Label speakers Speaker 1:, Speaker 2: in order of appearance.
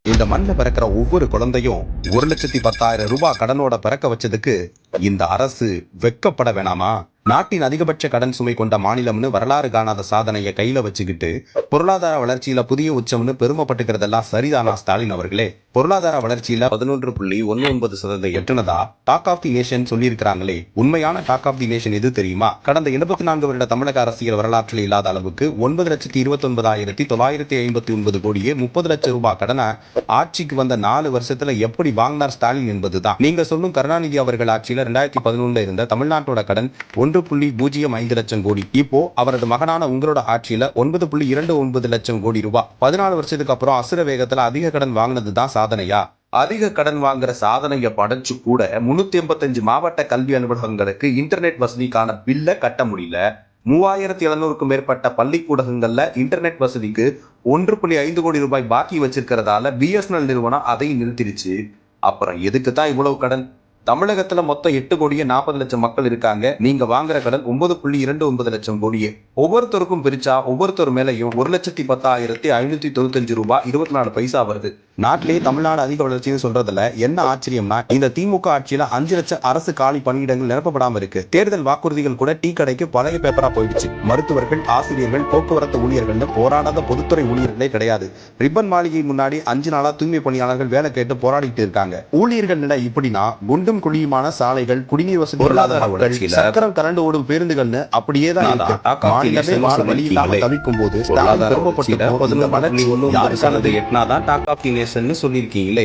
Speaker 1: இந்த மண்ணில் பிறக்கிற ஒவ்வொரு குழந்தையும் 1,10,000 ரூபாய் கடனோட பிறக்க வச்சதுக்கு இந்த அரசு வெட்கப்பட வேணாமா? நாட்டின் அதிகபட்ச கடன் சுமை கொண்ட மாநிலம்னு வரலாறு காணாத சாதனையை கையில வச்சுக்கிட்டு பொருளாதார வளர்ச்சியில புதிய உச்சம்னு பெருமைப்பட்டுக்கிறதெல்லாம் சரிதானா ஸ்டாலின் அவர்களே? பொருளாதார வளர்ச்சியில 11.19% எட்டுனதா டாக் ஆஃப் தி நேஷன் சொல்லியிருக்கிறாங்களே, உண்மையான டாக் ஆஃப் தி நேஷன் எது தெரியுமா? கடந்த 84 வருட தமிழக அரசியல் வரலாற்றில் இல்லாத அளவுக்கு 9,29,959 கோடியே 30 லட்சம் ரூபாய் கடனை ஆட்சிக்கு வந்த 4 வருஷத்துல எப்படி வாங்கினார் ஸ்டாலின் என்பதுதான். நீங்க சொல்லும் கருணாநிதி அவர்கள் ஆட்சியில 2011 இருந்த தமிழ்நாட்டோட கடன் 1.05 லட்சம் கோடி. இப்போ அவரது மகனான உங்களோட ஆட்சியில 9.29 லட்சம் கோடி ரூபாய். 14 வருஷத்துக்கு அப்புறம் அசுர வேகத்துல அதிக கடன் வாங்கினதுதான் சாதனையா? அதிக கடன் வாங்குற சாதனையை படைச்சு கூட 385 மாவட்ட கல்வி அலுவலகங்களுக்கு இன்டர்நெட் வசதிக்கான பில்ல கட்ட முடியல. 3700க்கும் மேற்பட்ட பள்ளிக்கூடங்கள்ல இன்டர்நெட் வசதிக்கு 1.5 கோடி ரூபாய் பாக்கி வச்சிருக்கிறதால பிஎஸ்என்எல் நிறுவனம் அதை நிறுத்திடுச்சு. அப்புறம் எதுக்கு தான் இவ்வளவு கடன்? தமிழகத்துல மொத்தம் 8 கோடியே 40 லட்சம் மக்கள் இருக்காங்க. நீங்க வாங்குற கடன் 9.29 லட்சம் கோடியே. ஒவ்வொருத்தருக்கும் பிரிச்சா ஒவ்வொருத்தர் மேலையும் 1,10,595 ரூபாய் 24 பைசா வருது. நாட்டிலே தமிழ்நாடு அதிக வளர்ச்சின்னு சொல்றதுல என்ன ஆச்சரியம்னா, இந்த திமுக ஆட்சியில 5 லட்சம் அரசு காலி பணியிடங்கள் நிரப்பப்படாம இருக்கு. தேர்தல் வாக்குறுதிகள் கூட டீ கடைக்கு பழைய பேப்பரா போயிடுச்சு. மருத்துவர்கள், ஆசிரியர்கள், போக்குவரத்து ஊழியர்கள்னு போராடாத பொதுத்துறை ஊழியர்களே கிடையாது. ரிப்பன் மாளிகை முன்னாடி 5 நாளா தூய்மை பணியாளர்கள் வேலை கேட்டு போராடிட்டு இருக்காங்க. ஊழியர்கள் நிலை இப்படின்னா குண்டும் குழியுமான சாலைகள், குடிநீர் வசதி, பொருளாதார வளர்ச்சியில சக்கரம் கரண்டு ஓடும் பேருந்துகள்னு அப்படியே தான் இருக்கு. மாநிலமே வாழ வழி இல்லாம தவிக்கும் போது சொல்லியிருக்கீங்களே.